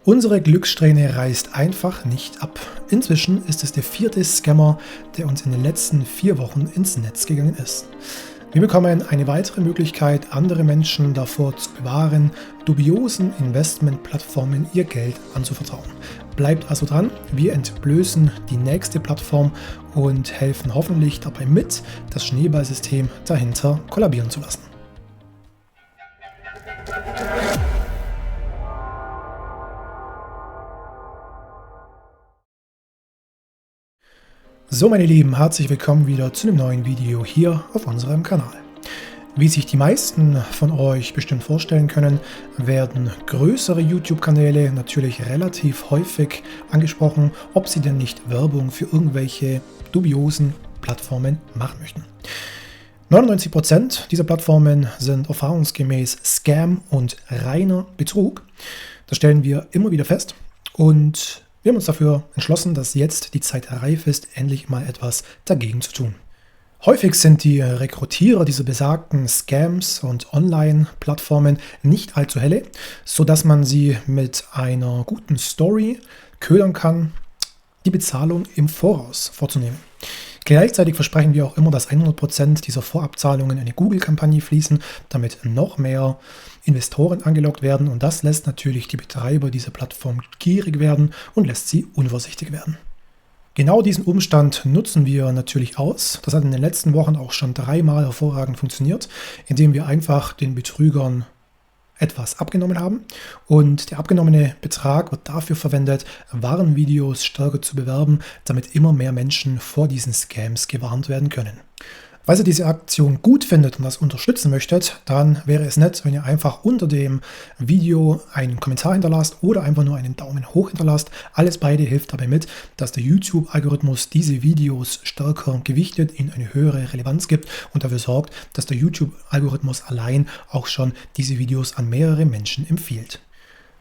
Unsere Glückssträhne reißt einfach nicht ab. Inzwischen ist es der vierte Scammer, der uns in den letzten 4 Wochen ins Netz gegangen ist. Wir bekommen eine weitere Möglichkeit, andere Menschen davor zu bewahren, dubiosen Investmentplattformen ihr Geld anzuvertrauen. Bleibt also dran, wir entblößen die nächste Plattform und helfen hoffentlich dabei mit, das Schneeballsystem dahinter kollabieren zu lassen. So meine Lieben, herzlich willkommen wieder zu einem neuen Video hier auf unserem Kanal. Wie sich die meisten von euch bestimmt vorstellen können, werden größere YouTube-Kanäle natürlich relativ häufig angesprochen, ob sie denn nicht Werbung für irgendwelche dubiosen Plattformen machen möchten. 99% dieser Plattformen sind erfahrungsgemäß Scam und reiner Betrug. Das stellen wir immer wieder fest und wir haben uns dafür entschlossen, dass jetzt die Zeit reif ist, endlich mal etwas dagegen zu tun. Häufig sind die Rekrutierer dieser besagten Scams und Online-Plattformen nicht allzu helle, sodass man sie mit einer guten Story ködern kann, die Bezahlung im Voraus vorzunehmen. Gleichzeitig versprechen wir auch immer, dass 100% dieser Vorabzahlungen in eine Google-Kampagne fließen, damit noch mehr Investoren angelockt werden, und das lässt natürlich die Betreiber dieser Plattform gierig werden und lässt sie unvorsichtig werden. Genau diesen Umstand nutzen wir natürlich aus. Das hat in den letzten Wochen auch schon 3-mal hervorragend funktioniert, indem wir einfach den Betrügern etwas abgenommen haben, und der abgenommene Betrag wird dafür verwendet, Warenvideos stärker zu bewerben, damit immer mehr Menschen vor diesen Scams gewarnt werden können. Falls ihr diese Aktion gut findet und das unterstützen möchtet, dann wäre es nett, wenn ihr einfach unter dem Video einen Kommentar hinterlasst oder einfach nur einen Daumen hoch hinterlasst. Alles beide hilft dabei mit, dass der YouTube-Algorithmus diese Videos stärker gewichtet, ihnen eine höhere Relevanz gibt und dafür sorgt, dass der YouTube-Algorithmus allein auch schon diese Videos an mehrere Menschen empfiehlt.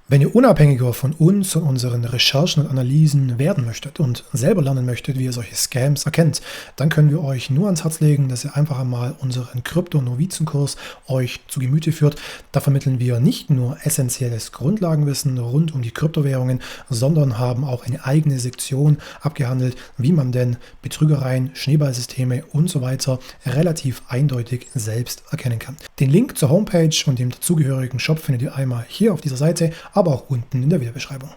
Wenn ihr unabhängiger von uns und unseren Recherchen und Analysen werden möchtet und selber lernen möchtet, wie ihr solche Scams erkennt, dann können wir euch nur ans Herz legen, dass ihr einfach einmal unseren Krypto-Novizenkurs euch zu Gemüte führt. Da vermitteln wir nicht nur essentielles Grundlagenwissen rund um die Kryptowährungen, sondern haben auch eine eigene Sektion abgehandelt, wie man denn Betrügereien, Schneeballsysteme und so weiter relativ eindeutig selbst erkennen kann. Den Link zur Homepage und dem dazugehörigen Shop findet ihr einmal hier auf dieser Seite, aber auch unten in der Videobeschreibung.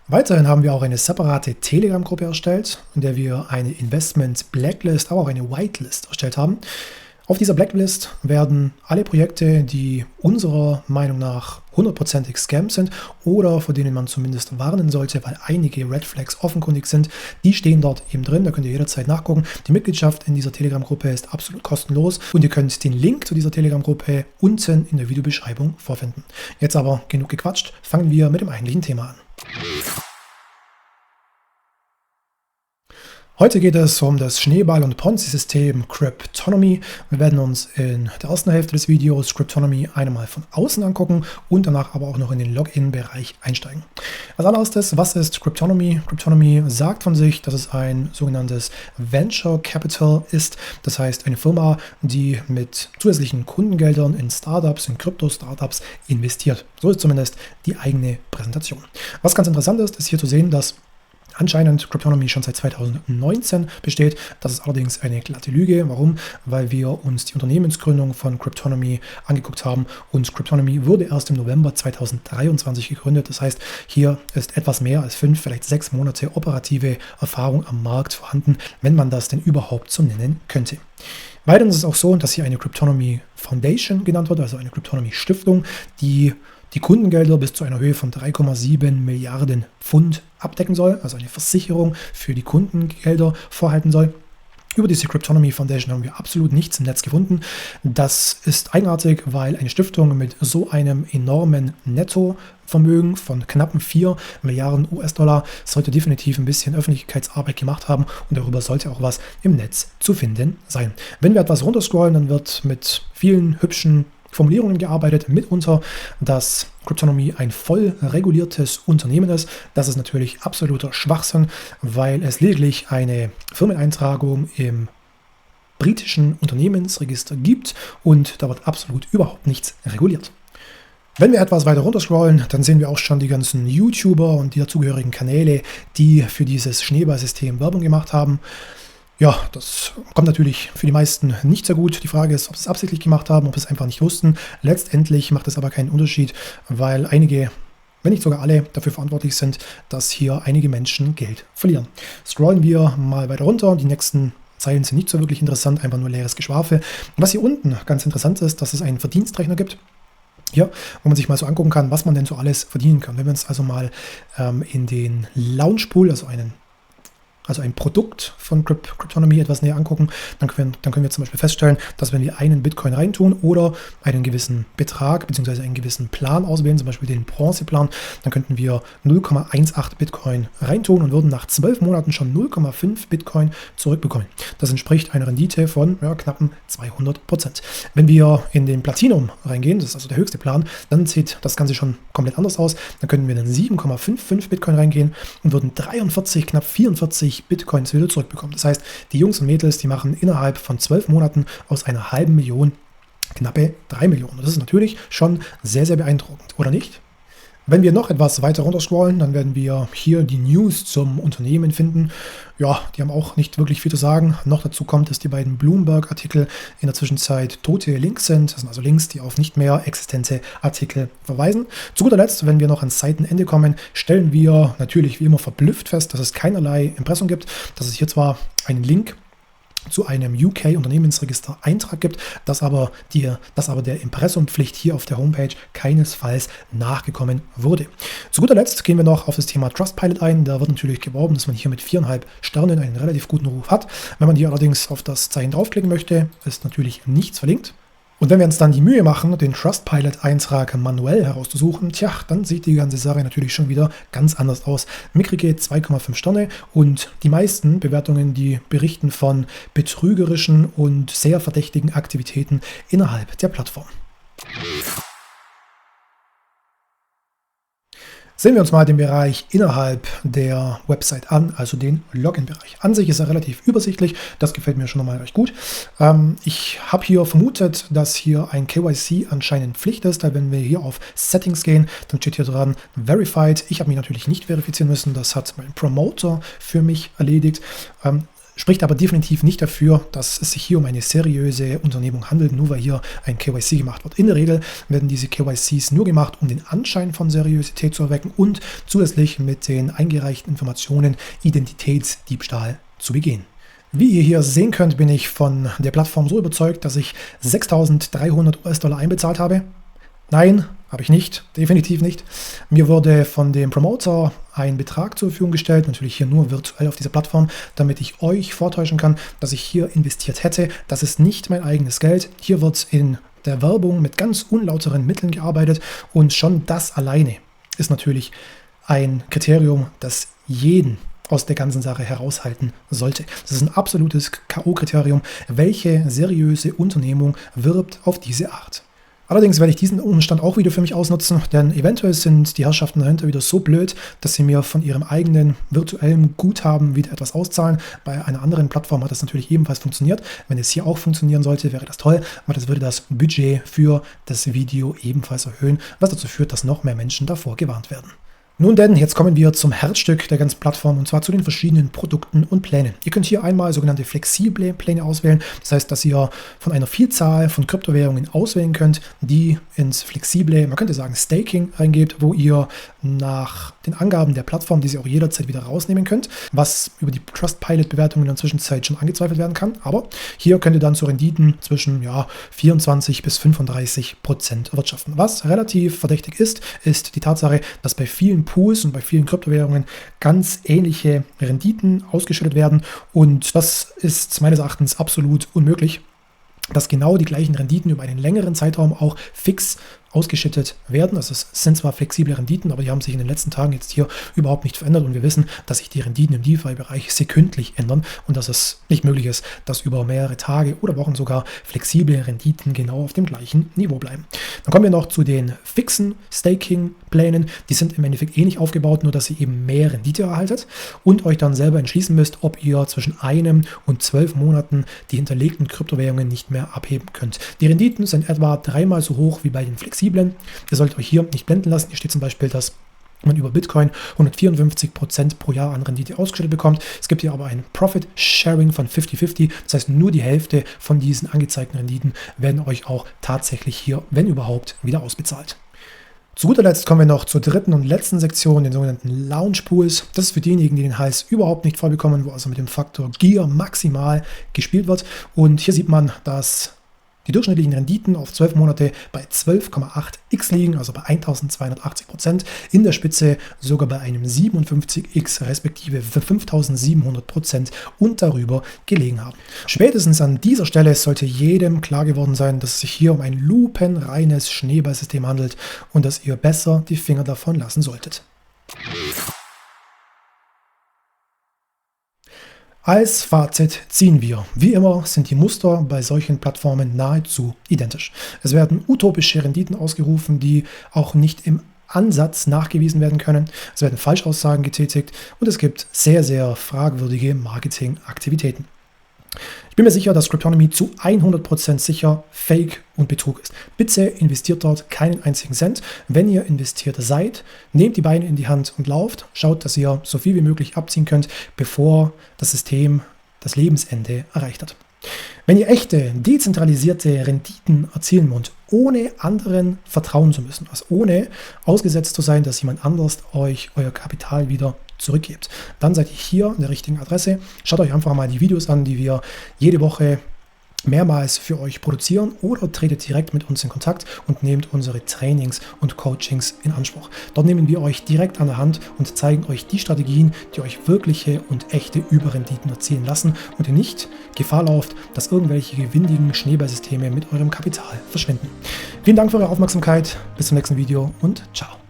Weiterhin haben wir auch eine separate Telegram-Gruppe erstellt, in der wir eine Investment-Blacklist, aber auch eine Whitelist erstellt haben. Auf dieser Blacklist werden alle Projekte, die unserer Meinung nach 100%ig Scams sind oder vor denen man zumindest warnen sollte, weil einige Red Flags offenkundig sind, die stehen dort eben drin. Da könnt ihr jederzeit nachgucken. Die Mitgliedschaft in dieser Telegram-Gruppe ist absolut kostenlos und ihr könnt den Link zu dieser Telegram-Gruppe unten in der Videobeschreibung vorfinden. Jetzt aber genug gequatscht, fangen wir mit dem eigentlichen Thema an. Heute geht es um das Schneeball- und Ponzi-System Cryptonomy. Wir werden uns in der ersten Hälfte des Videos Cryptonomy einmal von außen angucken und danach aber auch noch in den Login-Bereich einsteigen. Als allererstes, was ist Cryptonomy? Cryptonomy sagt von sich, dass es ein sogenanntes Venture Capital ist. Das heißt, eine Firma, die mit zusätzlichen Kundengeldern in Startups, in Krypto-Startups investiert. So ist zumindest die eigene Präsentation. Was ganz interessant ist, ist hier zu sehen, dass anscheinend Cryptonomy schon seit 2019 besteht. Das ist allerdings eine glatte Lüge. Warum? Weil wir uns die Unternehmensgründung von Cryptonomy angeguckt haben und Cryptonomy wurde erst im November 2023 gegründet. Das heißt, hier ist etwas mehr als 5, vielleicht 6 Monate operative Erfahrung am Markt vorhanden, wenn man das denn überhaupt so nennen könnte. Weiterhin ist es auch so, dass hier eine Cryptonomy Foundation genannt wird, also eine Cryptonomy Stiftung, die Kundengelder bis zu einer Höhe von 3,7 Milliarden Pfund abdecken soll, also eine Versicherung für die Kundengelder vorhalten soll. Über diese Cryptonomy Foundation haben wir absolut nichts im Netz gefunden. Das ist eigenartig, weil eine Stiftung mit so einem enormen Nettovermögen von knappen 4 Milliarden US-Dollar sollte definitiv ein bisschen Öffentlichkeitsarbeit gemacht haben und darüber sollte auch was im Netz zu finden sein. Wenn wir etwas runterscrollen, dann wird mit vielen hübschen Formulierungen gearbeitet, mitunter, dass Cryptonomy ein voll reguliertes Unternehmen ist. Das ist natürlich absoluter Schwachsinn, weil es lediglich eine Firmeneintragung im britischen Unternehmensregister gibt und da wird absolut überhaupt nichts reguliert. Wenn wir etwas weiter runter scrollen, dann sehen wir auch schon die ganzen YouTuber und die dazugehörigen Kanäle, die für dieses Schneeballsystem Werbung gemacht haben. Ja, das kommt natürlich für die meisten nicht sehr gut. Die Frage ist, ob sie es absichtlich gemacht haben, ob sie es einfach nicht wussten. Letztendlich macht es aber keinen Unterschied, weil einige, wenn nicht sogar alle, dafür verantwortlich sind, dass hier einige Menschen Geld verlieren. Scrollen wir mal weiter runter. Die nächsten Zeilen sind nicht so wirklich interessant, einfach nur leeres Geschwafel. Was hier unten ganz interessant ist, dass es einen Verdienstrechner gibt. Hier, wo man sich mal so angucken kann, was man denn so alles verdienen kann. Wenn wir uns also mal in den Launchpool, also ein Produkt von Cryptonomy etwas näher angucken, dann können wir zum Beispiel feststellen, dass wenn wir einen Bitcoin reintun oder einen gewissen Betrag bzw. einen gewissen Plan auswählen, zum Beispiel den Bronzeplan, dann könnten wir 0,18 Bitcoin reintun und würden nach 12 Monaten schon 0,5 Bitcoin zurückbekommen. Das entspricht einer Rendite von knappen 200%. Wenn wir in den Platinum reingehen, das ist also der höchste Plan, dann sieht das Ganze schon komplett anders aus. Dann könnten wir in 7,55 Bitcoin reingehen und würden 43, knapp 44 Bitcoins wieder zurückbekommen. Das heißt, die Jungs und Mädels, die machen innerhalb von 12 Monaten aus einer halben Million knappe 3 Millionen. Das ist natürlich schon sehr, sehr beeindruckend, oder nicht? Wenn wir noch etwas weiter runter scrollen, dann werden wir hier die News zum Unternehmen finden. Ja, die haben auch nicht wirklich viel zu sagen. Noch dazu kommt, dass die beiden Bloomberg-Artikel in der Zwischenzeit tote Links sind. Das sind also Links, die auf nicht mehr existente Artikel verweisen. Zu guter Letzt, wenn wir noch ans Seitenende kommen, stellen wir natürlich wie immer verblüfft fest, dass es keinerlei Impressum gibt. Dass es hier zwar einen Link zu einem UK-Unternehmensregister-Eintrag gibt, dass aber der Impressumpflicht hier auf der Homepage keinesfalls nachgekommen wurde. Zu guter Letzt gehen wir noch auf das Thema Trustpilot ein. Da wird natürlich geworben, dass man hier mit 4,5 Sternen einen relativ guten Ruf hat. Wenn man hier allerdings auf das Zeichen draufklicken möchte, ist natürlich nichts verlinkt. Und wenn wir uns dann die Mühe machen, den Trustpilot-Eintrag manuell herauszusuchen, dann sieht die ganze Sache natürlich schon wieder ganz anders aus. Mickrige 2,5 Sterne und die meisten Bewertungen, die berichten von betrügerischen und sehr verdächtigen Aktivitäten innerhalb der Plattform. Sehen wir uns mal den Bereich innerhalb der Website an, also den Login-Bereich. An sich ist er relativ übersichtlich, das gefällt mir schon mal recht gut. Ich habe hier vermutet, dass hier ein KYC anscheinend Pflicht ist, weil wenn wir hier auf Settings gehen, dann steht hier dran Verified. Ich habe mich natürlich nicht verifizieren müssen, das hat mein Promoter für mich erledigt. Spricht aber definitiv nicht dafür, dass es sich hier um eine seriöse Unternehmung handelt, nur weil hier ein KYC gemacht wird. In der Regel werden diese KYCs nur gemacht, um den Anschein von Seriosität zu erwecken und zusätzlich mit den eingereichten Informationen Identitätsdiebstahl zu begehen. Wie ihr hier sehen könnt, bin ich von der Plattform so überzeugt, dass ich 6.300 US-Dollar einbezahlt habe. Nein, habe ich nicht, definitiv nicht. Mir wurde von dem Promoter ein Betrag zur Verfügung gestellt, natürlich hier nur virtuell auf dieser Plattform, damit ich euch vortäuschen kann, dass ich hier investiert hätte. Das ist nicht mein eigenes Geld. Hier wird in der Werbung mit ganz unlauteren Mitteln gearbeitet und schon das alleine ist natürlich ein Kriterium, das jeden aus der ganzen Sache heraushalten sollte. Das ist ein absolutes K.O.-Kriterium. Welche seriöse Unternehmung wirbt auf diese Art? Allerdings werde ich diesen Umstand auch wieder für mich ausnutzen, denn eventuell sind die Herrschaften dahinter wieder so blöd, dass sie mir von ihrem eigenen virtuellen Guthaben wieder etwas auszahlen. Bei einer anderen Plattform hat das natürlich ebenfalls funktioniert. Wenn es hier auch funktionieren sollte, wäre das toll, weil das würde das Budget für das Video ebenfalls erhöhen, was dazu führt, dass noch mehr Menschen davor gewarnt werden. Nun denn, jetzt kommen wir zum Herzstück der ganzen Plattform und zwar zu den verschiedenen Produkten und Plänen. Ihr könnt hier einmal sogenannte flexible Pläne auswählen. Das heißt, dass ihr von einer Vielzahl von Kryptowährungen auswählen könnt, die ins flexible, man könnte sagen Staking reingebt, wo ihr nach den Angaben der Plattform, die ihr auch jederzeit wieder rausnehmen könnt, was über die Trustpilot-Bewertungen in der Zwischenzeit schon angezweifelt werden kann. Aber hier könnt ihr dann zu Renditen zwischen 24 bis 35% erwirtschaften. Was relativ verdächtig ist die Tatsache, dass bei vielen Pools und bei vielen Kryptowährungen ganz ähnliche Renditen ausgeschüttet werden und das ist meines Erachtens absolut unmöglich, dass genau die gleichen Renditen über einen längeren Zeitraum auch fix ausgeschüttet werden. Also es sind zwar flexible Renditen, aber die haben sich in den letzten Tagen jetzt hier überhaupt nicht verändert und wir wissen, dass sich die Renditen im DeFi-Bereich sekündlich ändern und dass es nicht möglich ist, dass über mehrere Tage oder Wochen sogar flexible Renditen genau auf dem gleichen Niveau bleiben. Dann kommen wir noch zu den fixen Staking Sparplänen. Die sind im Endeffekt ähnlich aufgebaut, nur dass ihr eben mehr Rendite erhaltet und euch dann selber entschließen müsst, ob ihr zwischen 1 und 12 Monaten die hinterlegten Kryptowährungen nicht mehr abheben könnt. Die Renditen sind etwa 3-mal so hoch wie bei den flexiblen. Ihr solltet euch hier nicht blenden lassen. Hier steht zum Beispiel, dass man über Bitcoin 154% pro Jahr an Rendite ausgeschüttet bekommt. Es gibt hier aber ein Profit Sharing von 50-50. Das heißt, nur die Hälfte von diesen angezeigten Renditen werden euch auch tatsächlich hier, wenn überhaupt, wieder ausbezahlt. Zu guter Letzt kommen wir noch zur dritten und letzten Sektion, den sogenannten Launch Pools. Das ist für diejenigen, die den Hals überhaupt nicht voll bekommen, wo also mit dem Faktor Gier maximal gespielt wird. Und hier sieht man, dass die durchschnittlichen Renditen auf 12 Monate bei 12,8x liegen, also bei 1280%, in der Spitze sogar bei einem 57x respektive für 5700% und darüber gelegen haben. Spätestens an dieser Stelle sollte jedem klar geworden sein, dass es sich hier um ein lupenreines Schneeballsystem handelt und dass ihr besser die Finger davon lassen solltet. Als Fazit ziehen wir, wie immer sind die Muster bei solchen Plattformen nahezu identisch. Es werden utopische Renditen ausgerufen, die auch nicht im Ansatz nachgewiesen werden können. Es werden Falschaussagen getätigt und es gibt sehr, sehr fragwürdige Marketingaktivitäten. Ich bin mir sicher, dass Cryptonomy zu 100% sicher Fake und Betrug ist. Bitte investiert dort keinen einzigen Cent. Wenn ihr investiert seid, nehmt die Beine in die Hand und lauft. Schaut, dass ihr so viel wie möglich abziehen könnt, bevor das System das Lebensende erreicht hat. Wenn ihr echte, dezentralisierte Renditen erzielen wollt, ohne anderen vertrauen zu müssen, also ohne ausgesetzt zu sein, dass jemand anders euch euer Kapital wieder zurückgebt, dann seid ihr hier an der richtigen Adresse. Schaut euch einfach mal die Videos an, die wir jede Woche mehrmals für euch produzieren oder tretet direkt mit uns in Kontakt und nehmt unsere Trainings und Coachings in Anspruch. Dort nehmen wir euch direkt an der Hand und zeigen euch die Strategien, die euch wirkliche und echte Überrenditen erzielen lassen und ihr nicht Gefahr lauft, dass irgendwelche gewinnigen Schneeballsysteme mit eurem Kapital verschwinden. Vielen Dank für eure Aufmerksamkeit, bis zum nächsten Video und ciao.